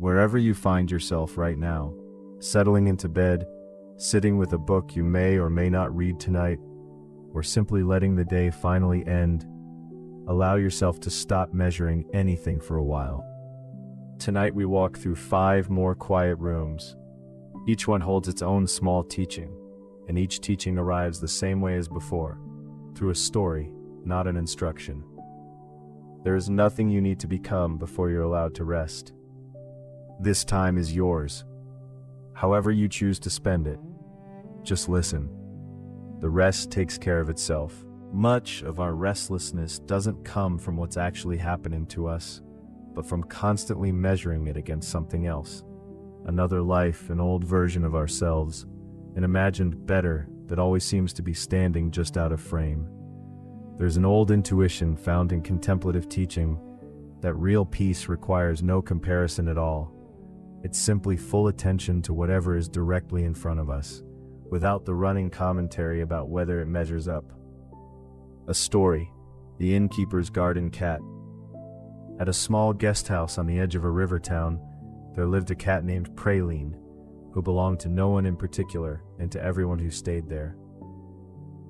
Wherever you find yourself right now, settling into bed, sitting with a book you may or may not read tonight, or simply letting the day finally end, allow yourself to stop measuring anything for a while. Tonight we walk through 5 more quiet rooms. Each one holds its own small teaching, and each teaching arrives the same way as before, through a story, not an instruction. There is nothing you need to become before you're allowed to rest. This time is yours. However you choose to spend it, just listen. The rest takes care of itself. Much of our restlessness doesn't come from what's actually happening to us, but from constantly measuring it against something else. Another life, an old version of ourselves, an imagined better that always seems to be standing just out of frame. There's an old intuition found in contemplative teaching that real peace requires no comparison at all. It's simply full attention to whatever is directly in front of us, without the running commentary about whether it measures up. A story, the innkeeper's garden cat. At a small guest house on the edge of a river town, there lived a cat named Praline, who belonged to no one in particular and to everyone who stayed there.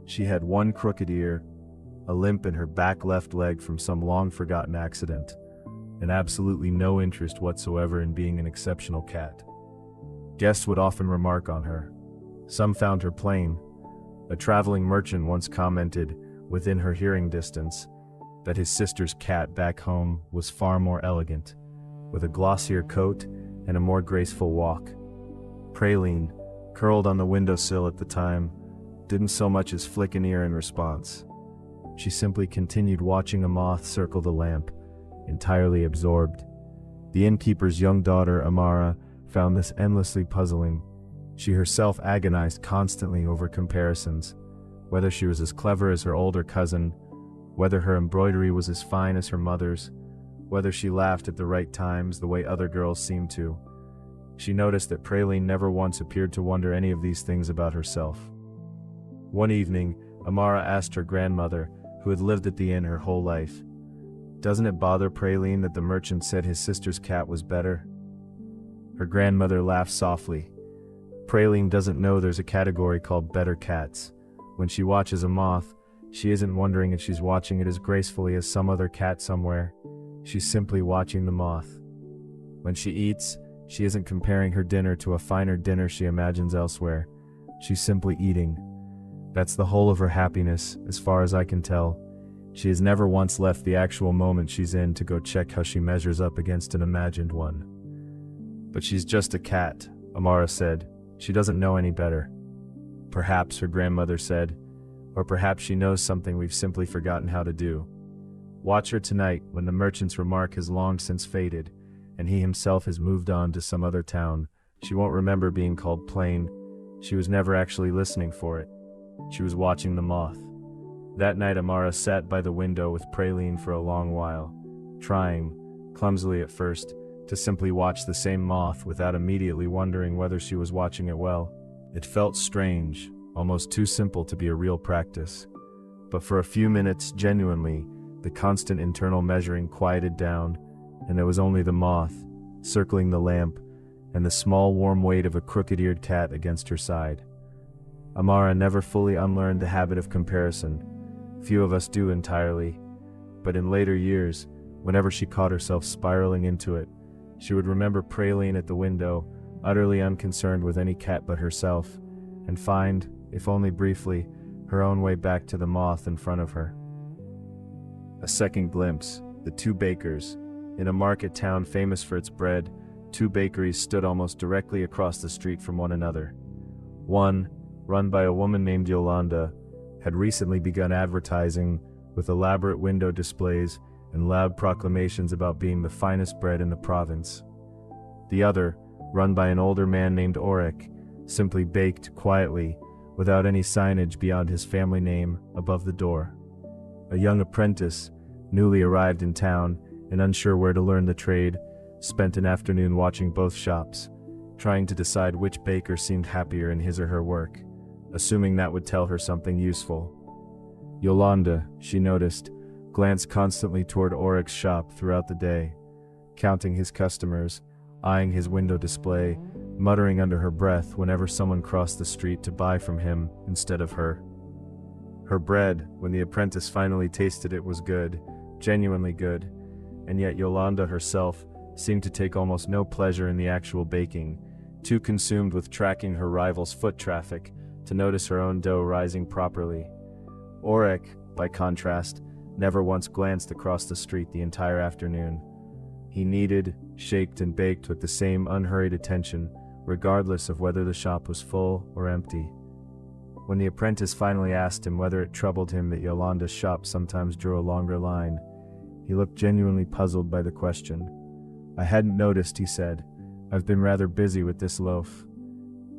She had one crooked ear, a limp in her back left leg from some long-forgotten accident, and absolutely no interest whatsoever in being an exceptional cat. Guests would often remark on her. Some found her plain. A traveling merchant once commented, within her hearing distance, that his sister's cat back home was far more elegant, with a glossier coat and a more graceful walk. Praline, curled on the windowsill at the time, didn't so much as flick an ear in response. She simply continued watching a moth circle the lamp, entirely absorbed. The innkeeper's young daughter, Amara, found this endlessly puzzling. She herself agonized constantly over comparisons, whether she was as clever as her older cousin, whether her embroidery was as fine as her mother's, whether she laughed at the right times the way other girls seemed to. She noticed that Praline never once appeared to wonder any of these things about herself. One evening, Amara asked her grandmother, who had lived at the inn her whole life, "Doesn't it bother Praline that the merchant said his sister's cat was better?" Her grandmother laughed softly. Praline doesn't know there's a category called better cats. When she watches a moth, she isn't wondering if she's watching it as gracefully as some other cat somewhere. She's simply watching the moth. When she eats, she isn't comparing her dinner to a finer dinner she imagines elsewhere. She's simply eating. That's the whole of her happiness, as far as I can tell. She has never once left the actual moment she's in to go check how she measures up against an imagined one. "But she's just a cat," Amara said. "She doesn't know any better." "Perhaps," her grandmother said, "or perhaps she knows something we've simply forgotten how to do. Watch her tonight when the merchant's remark has long since faded, and he himself has moved on to some other town. She won't remember being called plain. She was never actually listening for it. She was watching the moth." That night Amara sat by the window with Praline for a long while, trying, clumsily at first, to simply watch the same moth without immediately wondering whether she was watching it well. It felt strange, almost too simple to be a real practice. But for a few minutes, genuinely, the constant internal measuring quieted down, and there was only the moth, circling the lamp, and the small warm weight of a crooked-eared cat against her side. Amara never fully unlearned the habit of comparison. Few of us do entirely, but in later years, whenever she caught herself spiraling into it, she would remember Praline at the window, utterly unconcerned with any cat but herself, and find, if only briefly, her own way back to the moth in front of her. A second glimpse, the 2 bakers. In a market town famous for its bread, 2 bakeries stood almost directly across the street from one another. One, run by a woman named Yolanda, had recently begun advertising with elaborate window displays and loud proclamations about being the finest bread in the province. The other, run by an older man named Auric, simply baked quietly, without any signage beyond his family name above the door. A young apprentice, newly arrived in town and unsure where to learn the trade, spent an afternoon watching both shops, trying to decide which baker seemed happier in his or her work, assuming that would tell her something useful. Yolanda, she noticed, glanced constantly toward Auric's shop throughout the day, counting his customers, eyeing his window display, muttering under her breath whenever someone crossed the street to buy from him instead of her. Her bread, when the apprentice finally tasted it, was good, genuinely good, and yet Yolanda herself seemed to take almost no pleasure in the actual baking, too consumed with tracking her rival's foot traffic to notice her own dough rising properly. Orek, by contrast, never once glanced across the street the entire afternoon. He kneaded, shaped, and baked with the same unhurried attention, regardless of whether the shop was full or empty. When the apprentice finally asked him whether it troubled him that Yolanda's shop sometimes drew a longer line, he looked genuinely puzzled by the question. "I hadn't noticed," he said. "I've been rather busy with this loaf."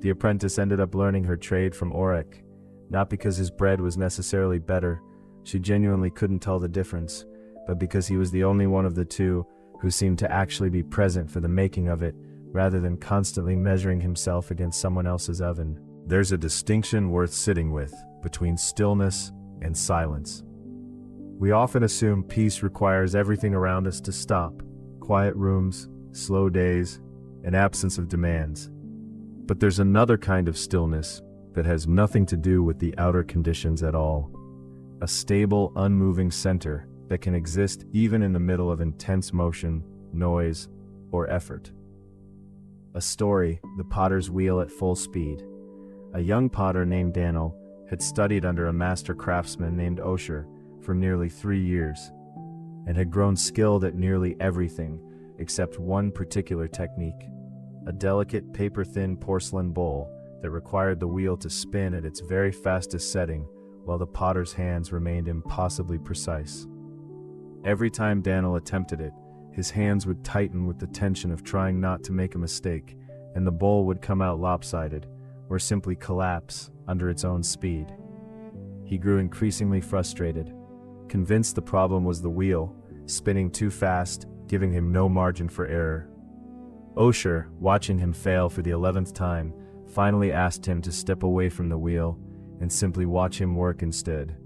The apprentice ended up learning her trade from Orek, not because his bread was necessarily better, she genuinely couldn't tell the difference, but because he was the only one of the two who seemed to actually be present for the making of it, rather than constantly measuring himself against someone else's oven. There's a distinction worth sitting with between stillness and silence. We often assume peace requires everything around us to stop: quiet rooms, slow days, an absence of demands. But there's another kind of stillness that has nothing to do with the outer conditions at all. A stable, unmoving center that can exist even in the middle of intense motion, noise, or effort. A story, The Potter's Wheel at Full Speed. A young potter named Daniel had studied under a master craftsman named Osher for nearly 3 years, and had grown skilled at nearly everything except one particular technique: a delicate paper-thin porcelain bowl that required the wheel to spin at its very fastest setting while the potter's hands remained impossibly precise. Every time Daniel attempted it, his hands would tighten with the tension of trying not to make a mistake, and the bowl would come out lopsided, or simply collapse under its own speed. He grew increasingly frustrated, convinced the problem was the wheel, spinning too fast, giving him no margin for error. Osher, watching him fail for the 11th time, finally asked him to step away from the wheel and simply watch him work instead.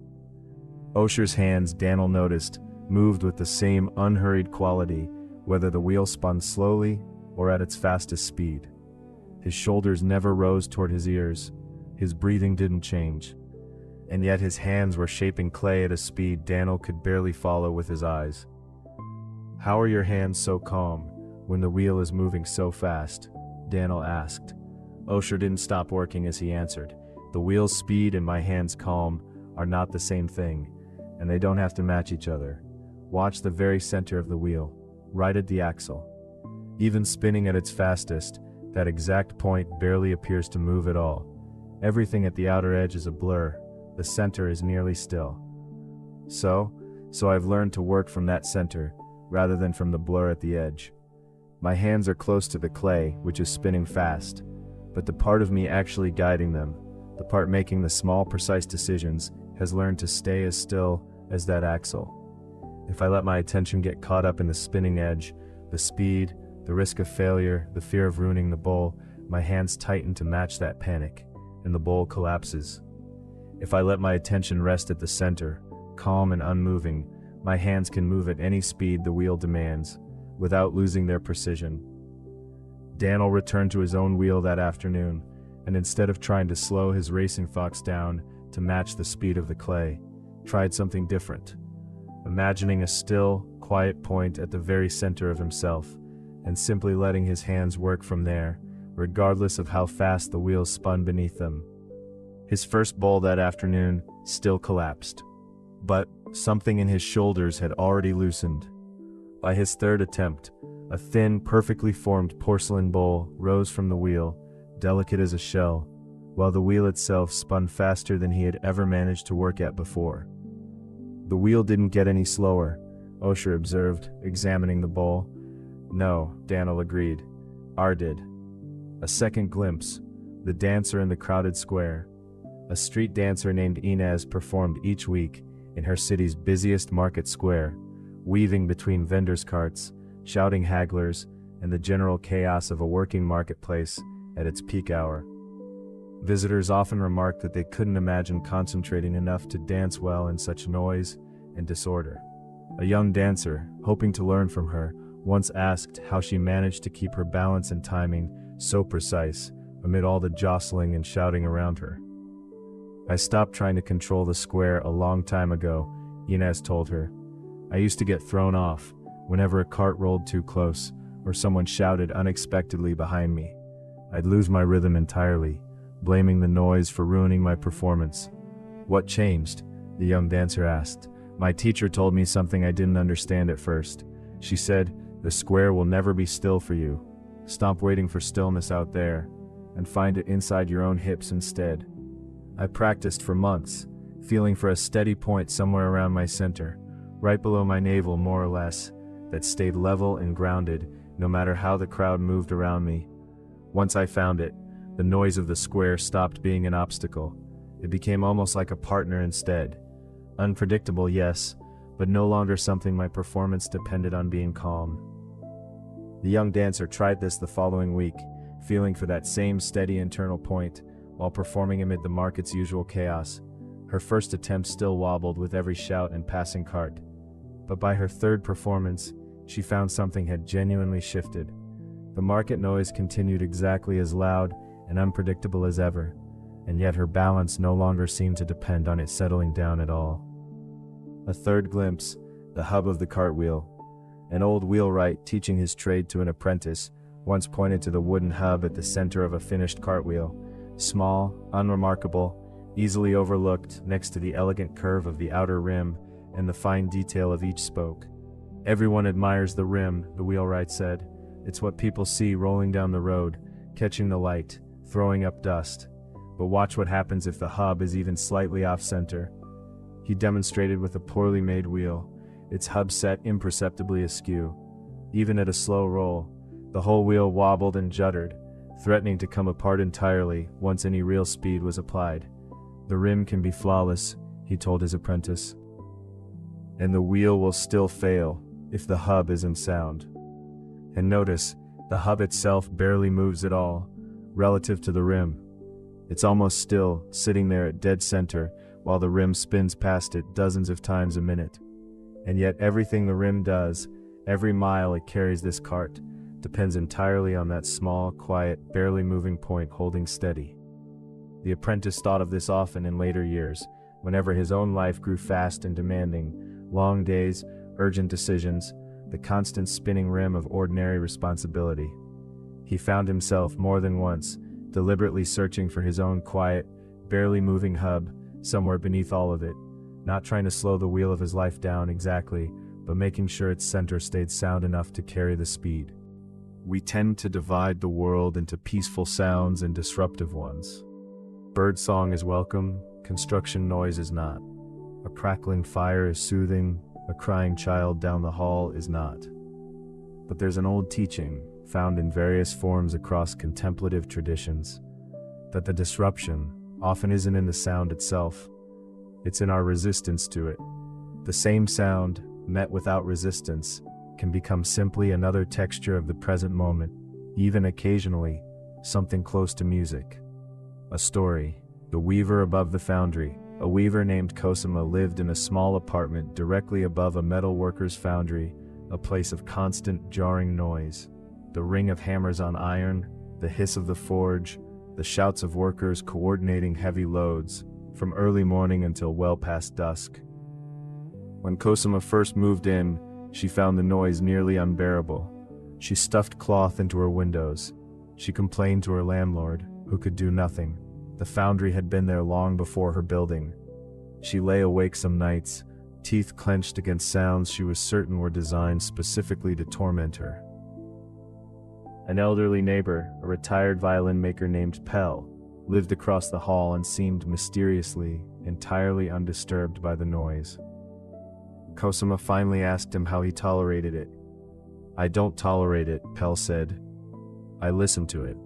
Osher's hands, Daniel noticed, moved with the same unhurried quality, whether the wheel spun slowly or at its fastest speed. His shoulders never rose toward his ears, his breathing didn't change, and yet his hands were shaping clay at a speed Daniel could barely follow with his eyes. "How are your hands so calm when the wheel is moving so fast?" Daniel asked. Osher didn't stop working as he answered. "The wheel's speed and my hands' calm are not the same thing, and they don't have to match each other. Watch the very center of the wheel, right at the axle. Even spinning at its fastest, that exact point barely appears to move at all. Everything at the outer edge is a blur, the center is nearly still. So I've learned to work from that center, rather than from the blur at the edge. My hands are close to the clay, which is spinning fast, but the part of me actually guiding them, the part making the small, precise decisions, has learned to stay as still as that axle. If I let my attention get caught up in the spinning edge, the speed, the risk of failure, the fear of ruining the bowl, my hands tighten to match that panic, and the bowl collapses. If I let my attention rest at the center, calm and unmoving, my hands can move at any speed the wheel demands, without losing their precision. Daniel returned to his own wheel that afternoon, and instead of trying to slow his racing fox down to match the speed of the clay, tried something different, imagining a still, quiet point at the very center of himself, and simply letting his hands work from there, regardless of how fast the wheels spun beneath them. His first bowl that afternoon still collapsed, but something in his shoulders had already loosened. By his third attempt, a thin, perfectly formed porcelain bowl rose from the wheel, delicate as a shell, while the wheel itself spun faster than he had ever managed to work at before. "The wheel didn't get any slower," Osher observed, examining the bowl. "No," Daniel agreed. "Ours did." A second glimpse, the dancer in the crowded square. A street dancer named Inez performed each week in her city's busiest market square, weaving between vendors' carts, shouting hagglers, and the general chaos of a working marketplace at its peak hour. Visitors often remarked that they couldn't imagine concentrating enough to dance well in such noise and disorder. A young dancer, hoping to learn from her, once asked how she managed to keep her balance and timing so precise amid all the jostling and shouting around her. "I stopped trying to control the square a long time ago," Inez told her. "I used to get thrown off whenever a cart rolled too close or someone shouted unexpectedly behind me. I'd lose my rhythm entirely, blaming the noise for ruining my performance." "What changed?" the young dancer asked. "My teacher told me something I didn't understand at first. She said, 'The square will never be still for you. Stop waiting for stillness out there, and find it inside your own hips instead.' I practiced for months, feeling for a steady point somewhere around my center, right below my navel more or less, that stayed level and grounded no matter how the crowd moved around me. Once I found it, the noise of the square stopped being an obstacle. It became almost like a partner instead. Unpredictable, yes, but no longer something my performance depended on being calm." The young dancer tried this the following week, feeling for that same steady internal point while performing amid the market's usual chaos. Her first attempt still wobbled with every shout and passing cart. But by her third performance, she found something had genuinely shifted. The market noise continued exactly as loud and unpredictable as ever, and yet her balance no longer seemed to depend on it settling down at all. A third glimpse, the hub of the cartwheel. An old wheelwright teaching his trade to an apprentice once pointed to the wooden hub at the center of a finished cartwheel, small, unremarkable, easily overlooked next to the elegant curve of the outer rim and the fine detail of each spoke. "Everyone admires the rim," the wheelwright said. "It's what people see rolling down the road, catching the light, throwing up dust. But watch what happens if the hub is even slightly off-center." He demonstrated with a poorly made wheel, its hub set imperceptibly askew. Even at a slow roll, the whole wheel wobbled and juddered, threatening to come apart entirely once any real speed was applied. "The rim can be flawless," he told his apprentice, "and the wheel will still fail if the hub isn't sound." And notice, the hub itself barely moves at all, relative to the rim. It's almost still, sitting there at dead center, while the rim spins past it dozens of times a minute. And yet everything the rim does, every mile it carries this cart, depends entirely on that small, quiet, barely moving point holding steady. The apprentice thought of this often in later years, whenever his own life grew fast and demanding, long days, urgent decisions, the constant spinning rim of ordinary responsibility. He found himself more than once, deliberately searching for his own quiet, barely moving hub, somewhere beneath all of it, not trying to slow the wheel of his life down exactly, but making sure its center stayed sound enough to carry the speed. We tend to divide the world into peaceful sounds and disruptive ones. Birdsong is welcome, construction noise is not. A crackling fire is soothing, a crying child down the hall is not. But there's an old teaching, found in various forms across contemplative traditions, that the disruption often isn't in the sound itself, it's in our resistance to it. The same sound, met without resistance, can become simply another texture of the present moment, even occasionally, something close to music. A story. The weaver above the foundry. A weaver named Cosima lived in a small apartment directly above a metal worker's foundry, a place of constant jarring noise. The ring of hammers on iron, the hiss of the forge, the shouts of workers coordinating heavy loads, from early morning until well past dusk. When Cosima first moved in, she found the noise nearly unbearable. She stuffed cloth into her windows. She complained to her landlord, who could do nothing. The foundry had been there long before her building. She lay awake some nights, teeth clenched against sounds she was certain were designed specifically to torment her. An elderly neighbor, a retired violin maker named Pell, lived across the hall and seemed mysteriously, entirely undisturbed by the noise. Cosima finally asked him how he tolerated it. "I don't tolerate it," Pell said. "I listen to it."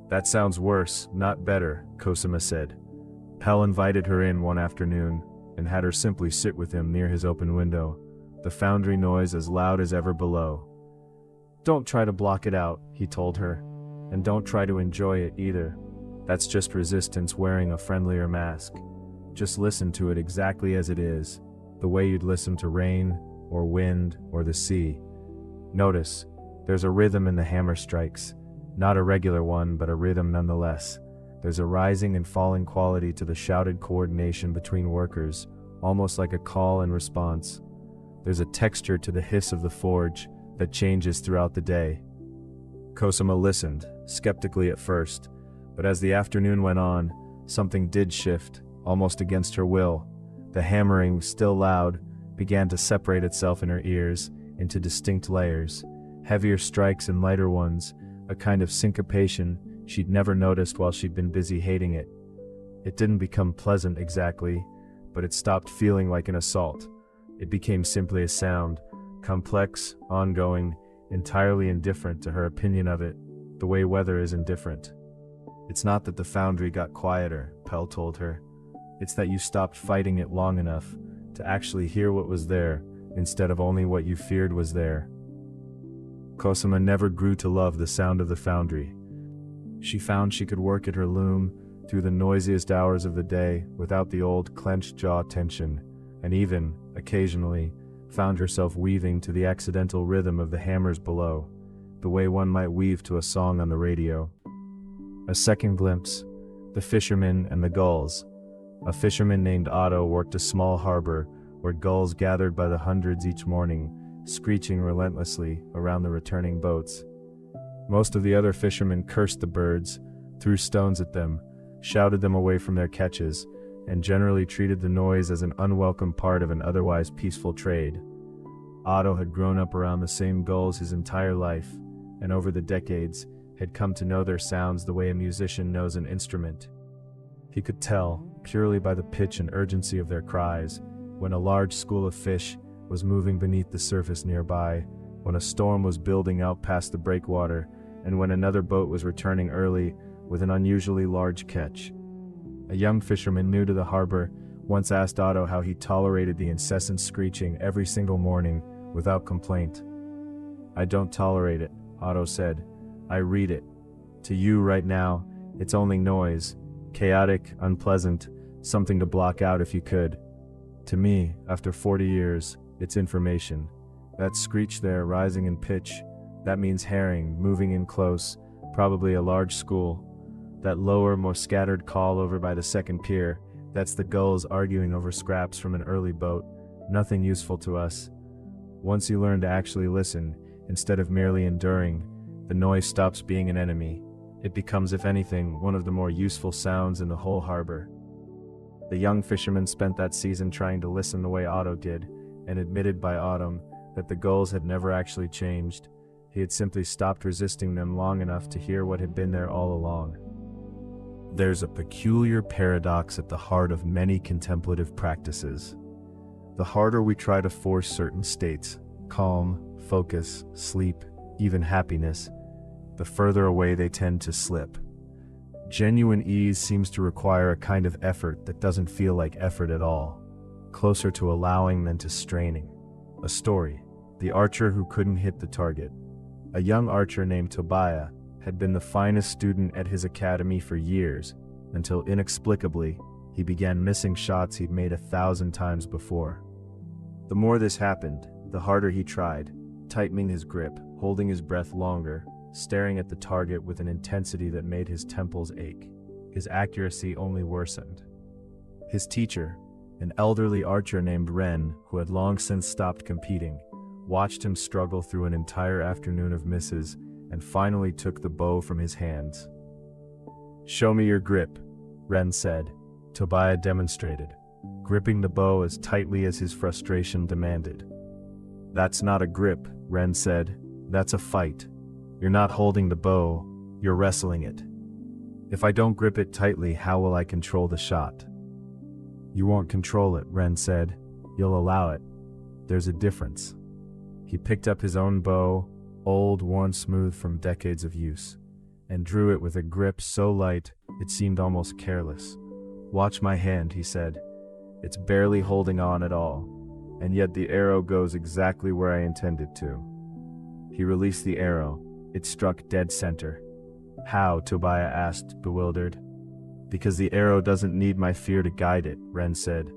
"That sounds worse, not better," Cosima said. Pell invited her in one afternoon, and had her simply sit with him near his open window, the foundry noise as loud as ever below. "Don't try to block it out," he told her, "and don't try to enjoy it either. That's just resistance wearing a friendlier mask. Just listen to it exactly as it is, the way you'd listen to rain, or wind, or the sea. Notice, there's a rhythm in the hammer strikes. Not a regular one, but a rhythm nonetheless. There's a rising and falling quality to the shouted coordination between workers, almost like a call and response. There's a texture to the hiss of the forge that changes throughout the day. Cosima listened, skeptically at first, but as the afternoon went on, something did shift, almost against her will. The hammering, still loud, began to separate itself in her ears into distinct layers, heavier strikes and lighter ones, a kind of syncopation she'd never noticed while she'd been busy hating it. It didn't become pleasant exactly, but it stopped feeling like an assault. It became simply a sound, complex, ongoing, entirely indifferent to her opinion of it, the way weather is indifferent. It's not that the foundry got quieter, Pell told her. It's that you stopped fighting it long enough to actually hear what was there, instead of only what you feared was there. Cosima never grew to love the sound of the foundry. She found she could work at her loom through the noisiest hours of the day without the old clenched jaw tension, and even, occasionally, found herself weaving to the accidental rhythm of the hammers below, the way one might weave to a song on the radio. A second glimpse, the fishermen and the gulls. A fisherman named Otto worked a small harbor where gulls gathered by the hundreds each morning, screeching relentlessly around the returning boats. Most of the other fishermen cursed the birds, threw stones at them, shouted them away from their catches, and generally treated the noise as an unwelcome part of an otherwise peaceful trade. Otto had grown up around the same gulls his entire life, and over the decades had come to know their sounds the way a musician knows an instrument. He could tell, purely by the pitch and urgency of their cries, when a large school of fish was moving beneath the surface nearby, when a storm was building out past the breakwater, and when another boat was returning early with an unusually large catch. A young fisherman new to the harbor once asked Otto how he tolerated the incessant screeching every single morning without complaint. "I don't tolerate it," Otto said. "I read it. To you right now, it's only noise, chaotic, unpleasant, something to block out if you could. To me, after 40 years, it's information. That screech there rising in pitch, that means herring moving in close, probably a large school. That lower, more scattered call over by the second pier, that's the gulls arguing over scraps from an early boat, nothing useful to us. Once you learn to actually listen, instead of merely enduring, the noise stops being an enemy. It becomes, if anything, one of the more useful sounds in the whole harbor." The young fisherman spent that season trying to listen the way Otto did, and admitted by autumn that the gulls had never actually changed. He had simply stopped resisting them long enough to hear what had been there all along. There's a peculiar paradox at the heart of many contemplative practices. The harder we try to force certain states, calm, focus, sleep, even happiness, the further away they tend to slip. Genuine ease seems to require a kind of effort that doesn't feel like effort at all, closer to allowing than to straining. A story: the archer who couldn't hit the target. A young archer named Tobiah had been the finest student at his academy for years, until inexplicably, he began missing shots he'd made 1,000 times before. The more this happened, the harder he tried, tightening his grip, holding his breath longer, staring at the target with an intensity that made his temples ache. His accuracy only worsened. His teacher, an elderly archer named Ren, who had long since stopped competing, watched him struggle through an entire afternoon of misses and finally took the bow from his hands. "Show me your grip," Ren said. Tobiah demonstrated, gripping the bow as tightly as his frustration demanded. "That's not a grip," Ren said. "That's a fight. You're not holding the bow, you're wrestling it. If I don't grip it tightly, how will I control the shot?" "You won't control it," Ren said. "You'll allow it. There's a difference." He picked up his own bow, old, worn smooth from decades of use, and drew it with a grip so light it seemed almost careless. "Watch my hand," he said. "It's barely holding on at all, and yet the arrow goes exactly where I intended to." He released the arrow. It struck dead center. "How?" Tobiah asked, bewildered. "Because the arrow doesn't need my fear to guide it," Ren said.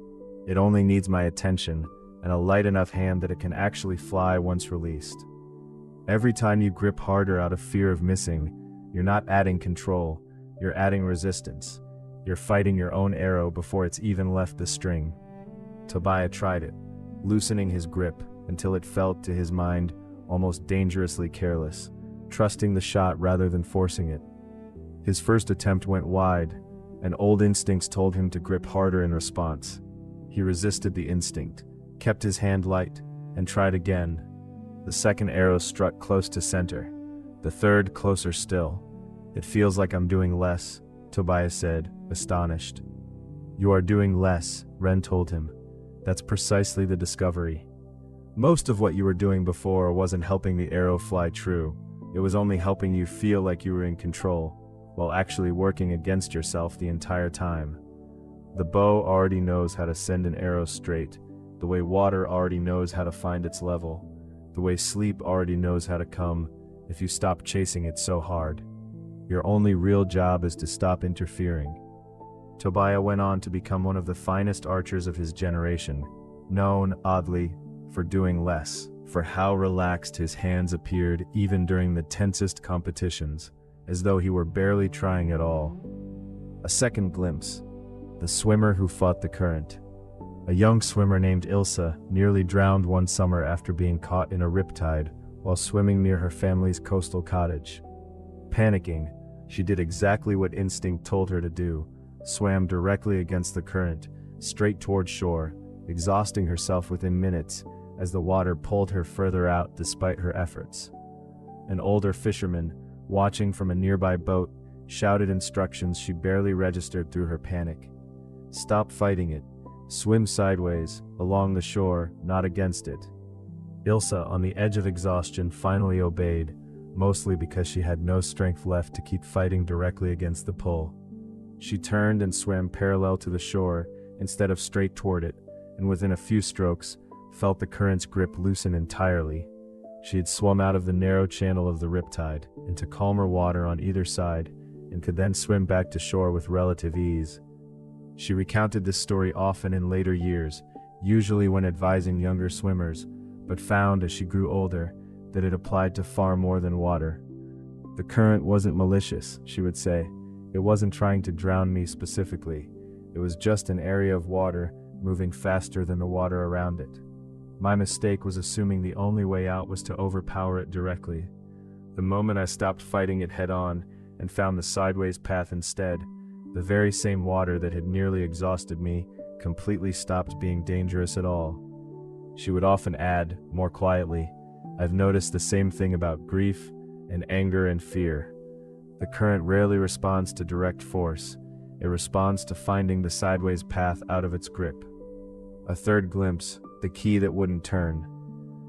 "It only needs my attention, and a light enough hand that it can actually fly once released." Every time you grip harder out of fear of missing, you're not adding control, you're adding resistance. You're fighting your own arrow before it's even left the string. Tobiah tried it, loosening his grip until it felt, to his mind, almost dangerously careless, trusting the shot rather than forcing it. His first attempt went wide, and old instincts told him to grip harder in response. He resisted the instinct, kept his hand light, and tried again. The second arrow struck close to center, the third closer still. "It feels like I'm doing less," Tobiah said, astonished. "You are doing less," Ren told him. "That's precisely the discovery. Most of what you were doing before wasn't helping the arrow fly true. It was only helping you feel like you were in control, while actually working against yourself the entire time. The bow already knows how to send an arrow straight, the way water already knows how to find its level, the way sleep already knows how to come if you stop chasing it so hard. Your only real job is to stop interfering." Tobiah went on to become one of the finest archers of his generation, known, oddly, for doing less, for how relaxed his hands appeared even during the tensest competitions, as though he were barely trying at all. A second glimpse. The swimmer who fought the current. A young swimmer named Ilsa nearly drowned one summer after being caught in a riptide while swimming near her family's coastal cottage. Panicking, she did exactly what instinct told her to do, swam directly against the current, straight toward shore, exhausting herself within minutes as the water pulled her further out despite her efforts. An older fisherman, watching from a nearby boat, shouted instructions she barely registered through her panic. "Stop fighting it. Swim sideways, along the shore, not against it." Ilsa, on the edge of exhaustion, finally obeyed, mostly because she had no strength left to keep fighting directly against the pull. She turned and swam parallel to the shore instead of straight toward it, and within a few strokes, felt the current's grip loosen entirely. She had swum out of the narrow channel of the riptide, into calmer water on either side, and could then swim back to shore with relative ease. She recounted this story often in later years, usually when advising younger swimmers, but found as she grew older that it applied to far more than water. "The current wasn't malicious," she would say. "It wasn't trying to drown me specifically. It was just an area of water moving faster than the water around it. My mistake was assuming the only way out was to overpower it directly. The moment I stopped fighting it head-on and found the sideways path instead, the very same water that had nearly exhausted me completely stopped being dangerous at all." She would often add, more quietly, "I've noticed the same thing about grief and anger and fear. The current rarely responds to direct force. It responds to finding the sideways path out of its grip." A third glimpse, the key that wouldn't turn.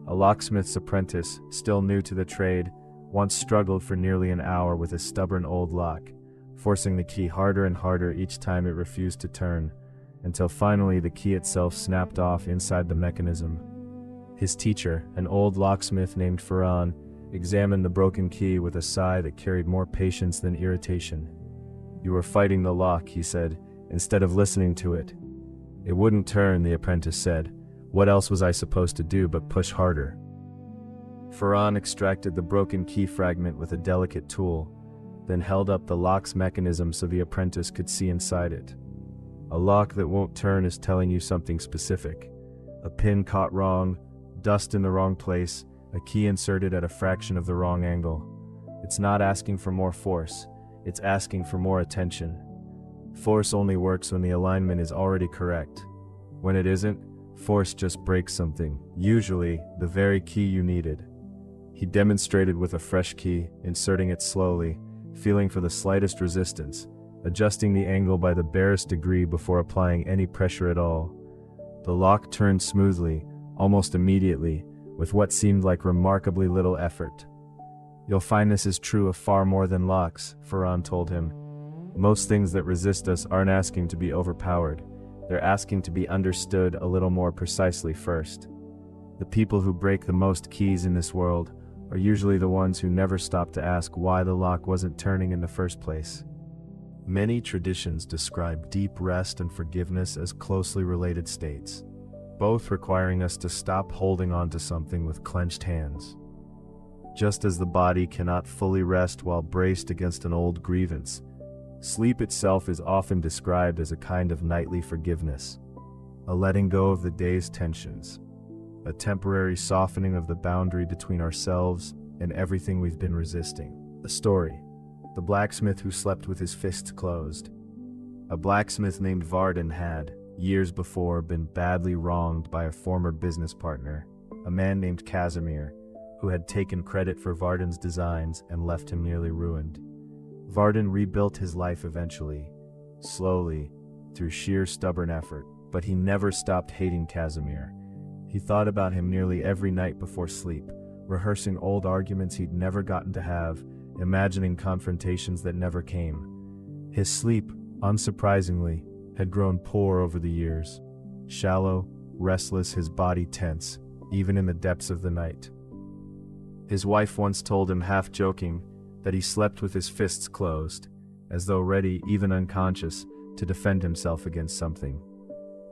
A locksmith's apprentice, still new to the trade, once struggled for nearly an hour with a stubborn old lock, forcing the key harder and harder each time it refused to turn, until finally the key itself snapped off inside the mechanism. His teacher, an old locksmith named Farhan, examined the broken key with a sigh that carried more patience than irritation. "You were fighting the lock," he said, "instead of listening to it." "It wouldn't turn," the apprentice said. "What else was I supposed to do but push harder?" Farhan extracted the broken key fragment with a delicate tool, then held up the lock's mechanism so the apprentice could see inside it. "A lock that won't turn is telling you something specific. A pin caught wrong, dust in the wrong place, a key inserted at a fraction of the wrong angle. It's not asking for more force, it's asking for more attention. Force only works when the alignment is already correct. When it isn't, force just breaks something, usually the very key you needed." He demonstrated with a fresh key, inserting it slowly, feeling for the slightest resistance, adjusting the angle by the barest degree before applying any pressure at all. The lock turned smoothly, almost immediately, with what seemed like remarkably little effort. "You'll find this is true of far more than locks," Farhan told him. "Most things that resist us aren't asking to be overpowered. They're asking to be understood a little more precisely first. The people who break the most keys in this world are usually the ones who never stop to ask why the lock wasn't turning in the first place." Many traditions describe deep rest and forgiveness as closely related states, both requiring us to stop holding on to something with clenched hands. just as the body cannot fully rest while braced against an old grievance. Sleep itself is often described as a kind of nightly forgiveness, a letting go of the day's tensions, a temporary softening of the boundary between ourselves and everything we've been resisting. A story: the blacksmith who slept with his fists closed. A blacksmith named Varden had, years before, been badly wronged by a former business partner, a man named Casimir, who had taken credit for Varden's designs and left him nearly ruined. Varden rebuilt his life eventually, slowly, through sheer stubborn effort, but he never stopped hating Casimir. He thought about him nearly every night before sleep, rehearsing old arguments he'd never gotten to have, imagining confrontations that never came. His sleep, unsurprisingly, had grown poor over the years, shallow, restless, his body tense, even in the depths of the night. His wife once told him, half joking, that he slept with his fists closed, as though ready, even unconscious, to defend himself against something.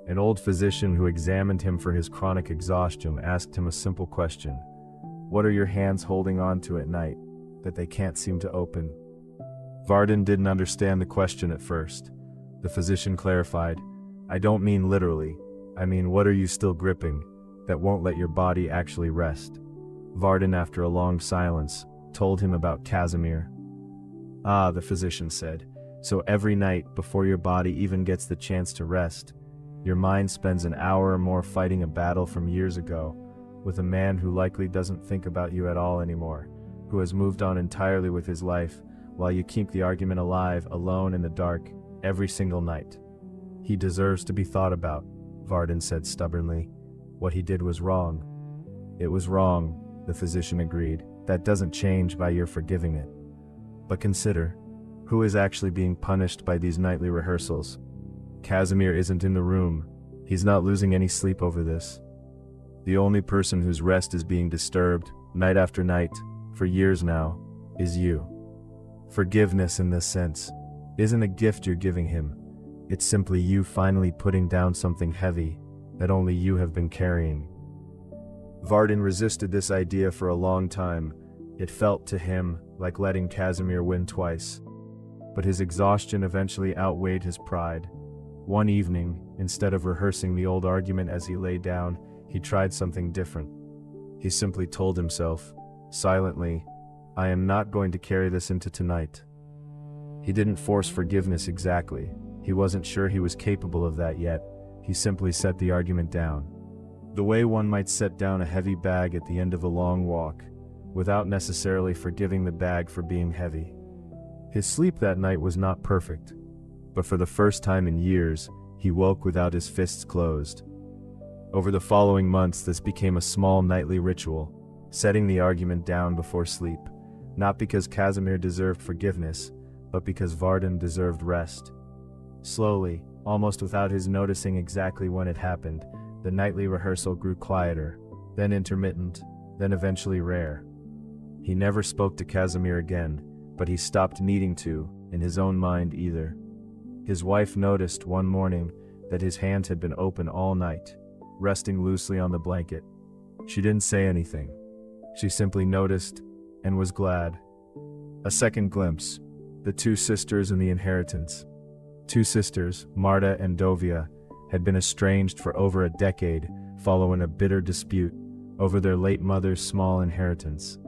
An old physician who examined him for his chronic exhaustion asked him a simple question: "What are your hands holding on to at night, that they can't seem to open?" Varden didn't understand the question at first. The physician clarified, "I don't mean literally. I mean, what are you still gripping, that won't let your body actually rest?" Varden, after a long silence, told him about Casimir. "Ah," the physician said, "so every night, before your body even gets the chance to rest, your mind spends an hour or more fighting a battle from years ago, with a man who likely doesn't think about you at all anymore, who has moved on entirely with his life, while you keep the argument alive, alone in the dark, every single night." "He deserves to be thought about," Varden said stubbornly. "What he did was wrong." "It was wrong," the physician agreed. "That doesn't change by your forgiving it. But consider, who is actually being punished by these nightly rehearsals? Casimir isn't in the room. He's not losing any sleep over this. The only person whose rest is being disturbed, night after night, for years now, is you. Forgiveness, in this sense, isn't a gift you're giving him. It's simply you finally putting down something heavy that only you have been carrying." Varden resisted this idea for a long time. It felt to him like letting Casimir win twice. But his exhaustion eventually outweighed his pride. One evening, instead of rehearsing the old argument as he lay down, he tried something different. He simply told himself, silently, "I am not going to carry this into tonight." He didn't force forgiveness exactly. He wasn't sure he was capable of that yet. He simply set the argument down, the way one might set down a heavy bag at the end of a long walk, without necessarily forgiving the bag for being heavy. His sleep that night was not perfect, but for the first time in years, he woke without his fists closed. Over the following months, this became a small nightly ritual, setting the argument down before sleep, not because Casimir deserved forgiveness, but because Varden deserved rest. Slowly, almost without his noticing exactly when it happened, the nightly rehearsal grew quieter, then intermittent, then eventually rare. He never spoke to Casimir again, but he stopped needing to, in his own mind either. His wife noticed one morning that his hand had been open all night, resting loosely on the blanket. She didn't say anything. She simply noticed, and was glad. A second glimpse: the two sisters and the inheritance. Two sisters, Marta and Dovia, had been estranged for over a decade following a bitter dispute over their late mother's small inheritance.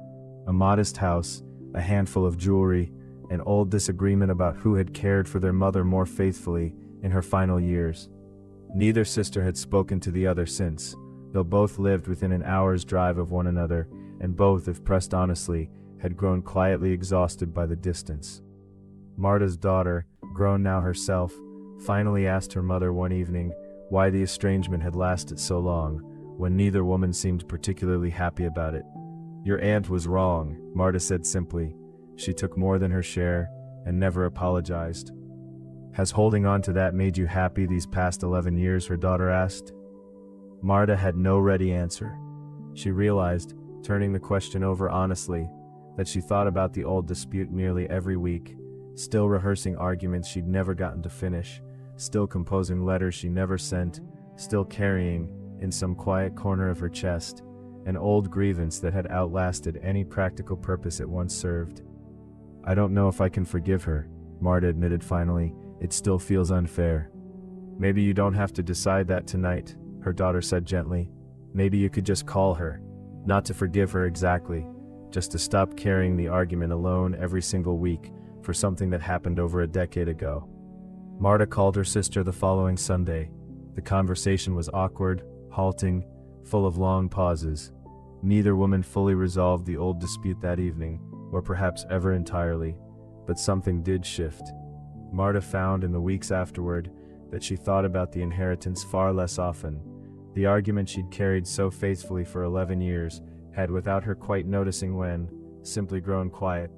A modest house, a handful of jewelry, an old disagreement about who had cared for their mother more faithfully in her final years. Neither sister had spoken to the other since, though both lived within an hour's drive of one another, and both, if pressed honestly, had grown quietly exhausted by the distance. Marta's daughter, grown now herself, finally asked her mother one evening why the estrangement had lasted so long, when neither woman seemed particularly happy about it. "Your aunt was wrong," Marta said simply. "She took more than her share, and never apologized." "Has holding on to that made you happy these past 11 years?" her daughter asked. Marta had no ready answer. She realized, turning the question over honestly, that she thought about the old dispute nearly every week, still rehearsing arguments she'd never gotten to finish, still composing letters she never sent, still carrying, in some quiet corner of her chest, an old grievance that had outlasted any practical purpose it once served. "I don't know if I can forgive her," Marta admitted finally. "It still feels unfair." "Maybe you don't have to decide that tonight," her daughter said gently. "Maybe you could just call her. Not to forgive her exactly, just to stop carrying the argument alone every single week for something that happened over a decade ago." Marta called her sister the following Sunday. The conversation was awkward, halting, full of long pauses. Neither woman fully resolved the old dispute that evening, or perhaps ever entirely, but something did shift. Marta found in the weeks afterward that she thought about the inheritance far less often. The argument she'd carried so faithfully for 11 years had, without her quite noticing when, simply grown quiet.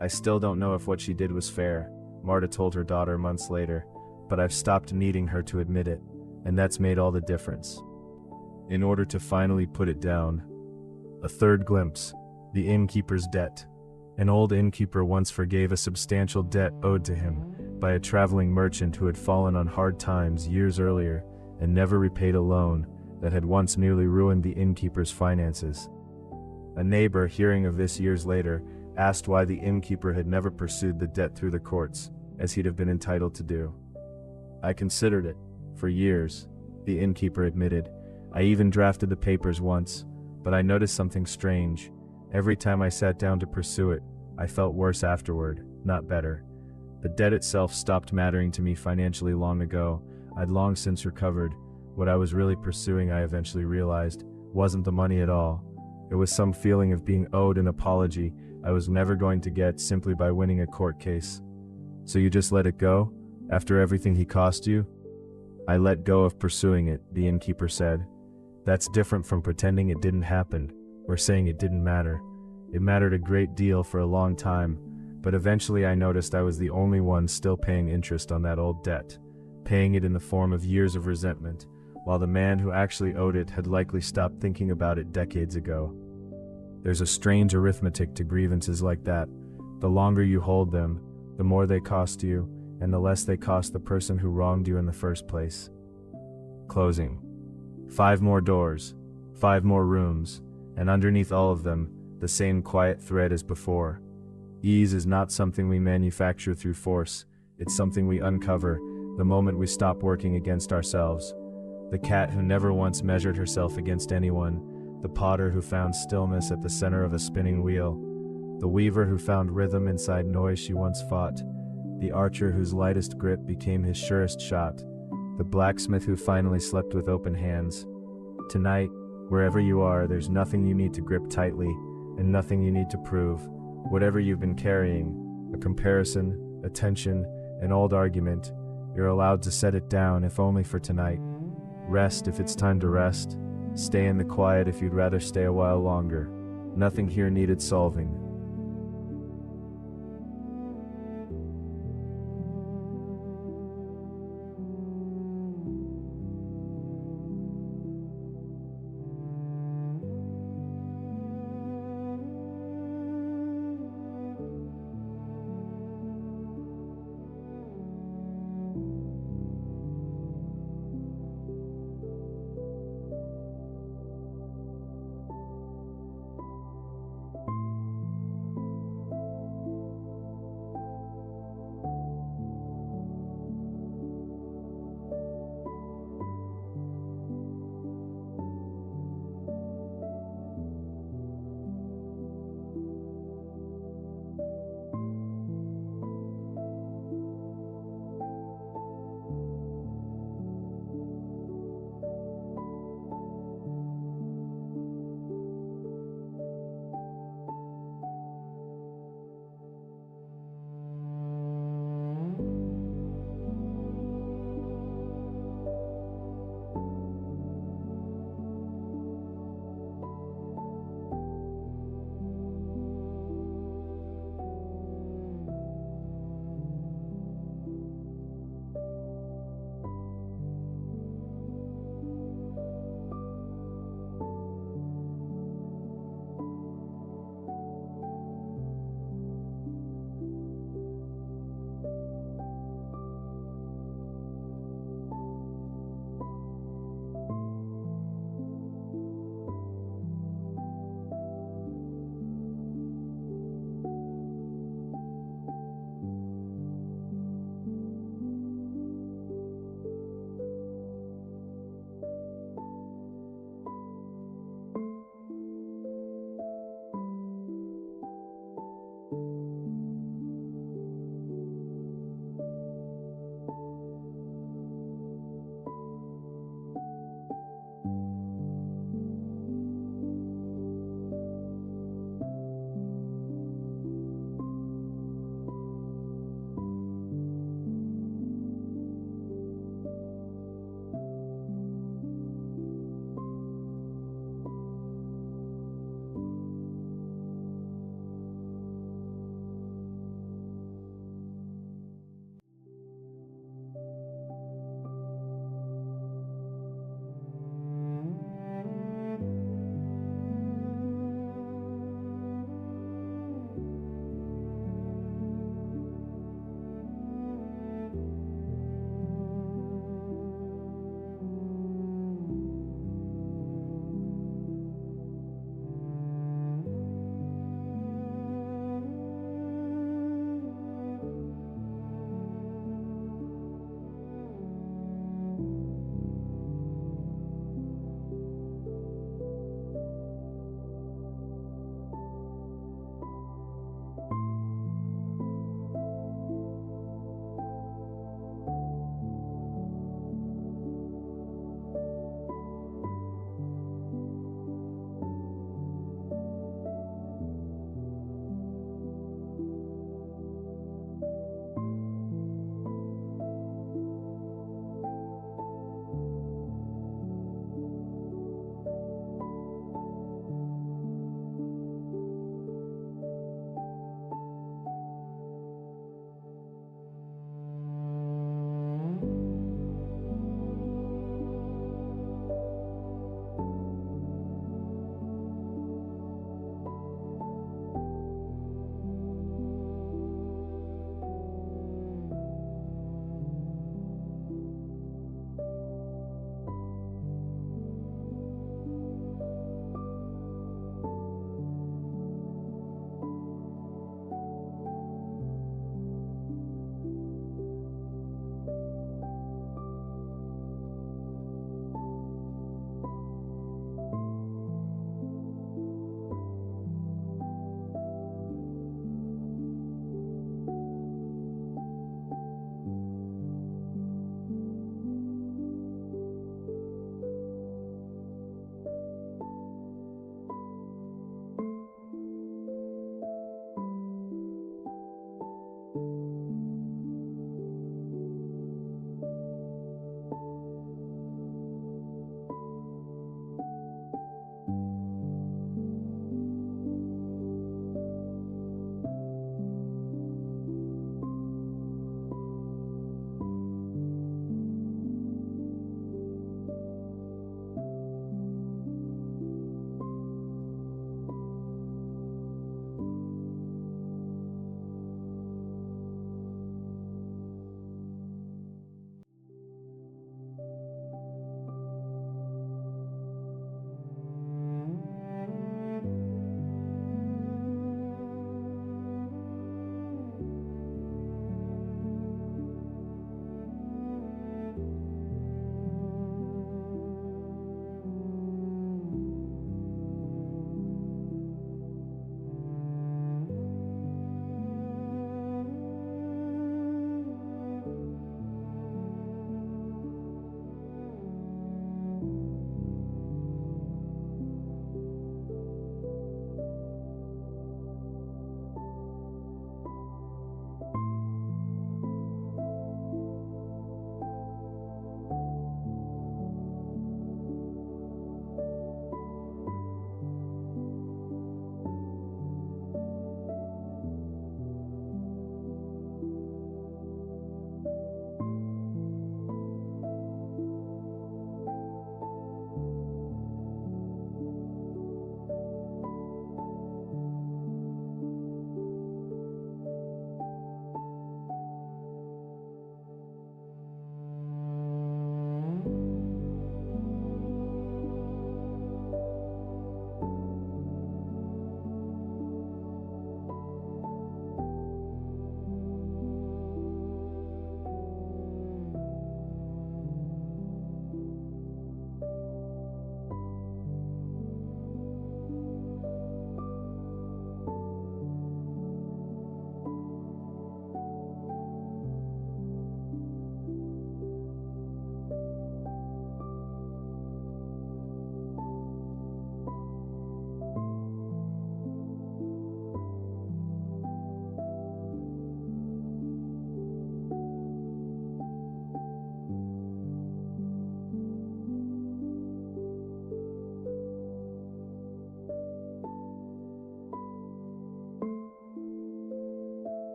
"I still don't know if what she did was fair," Marta told her daughter months later, "but I've stopped needing her to admit it, and that's made all the difference." In order to finally put it down. A third glimpse. The innkeeper's debt. An old innkeeper once forgave a substantial debt owed to him by a traveling merchant who had fallen on hard times years earlier and never repaid a loan that had once nearly ruined the innkeeper's finances. A neighbor, hearing of this years later, asked why the innkeeper had never pursued the debt through the courts, as he'd have been entitled to do. "I considered it, for years," the innkeeper admitted. "I even drafted the papers once, but I noticed something strange. Every time I sat down to pursue it, I felt worse afterward, not better. The debt itself stopped mattering to me financially long ago. I'd long since recovered. What I was really pursuing, I eventually realized, wasn't the money at all. It was some feeling of being owed an apology I was never going to get simply by winning a court case." "So you just let it go, after everything he cost you?" "I let go of pursuing it," the innkeeper said. "That's different from pretending it didn't happen, or saying it didn't matter. It mattered a great deal for a long time, but eventually I noticed I was the only one still paying interest on that old debt, paying it in the form of years of resentment, while the man who actually owed it had likely stopped thinking about it decades ago. There's a strange arithmetic to grievances like that. The longer you hold them, the more they cost you, and the less they cost the person who wronged you in the first place." Closing. 5 more doors, 5 more rooms, and underneath all of them, the same quiet thread as before. Ease is not something we manufacture through force, it's something we uncover the moment we stop working against ourselves. The cat who never once measured herself against anyone, the potter who found stillness at the center of a spinning wheel, the weaver who found rhythm inside noise she once fought, the archer whose lightest grip became his surest shot, the blacksmith who finally slept with open hands. Tonight, wherever you are, there's nothing you need to grip tightly, and nothing you need to prove. Whatever you've been carrying, a comparison, a tension, an old argument, you're allowed to set it down, if only for tonight. Rest if it's time to rest. Stay in the quiet if you'd rather stay a while longer. Nothing here needed solving.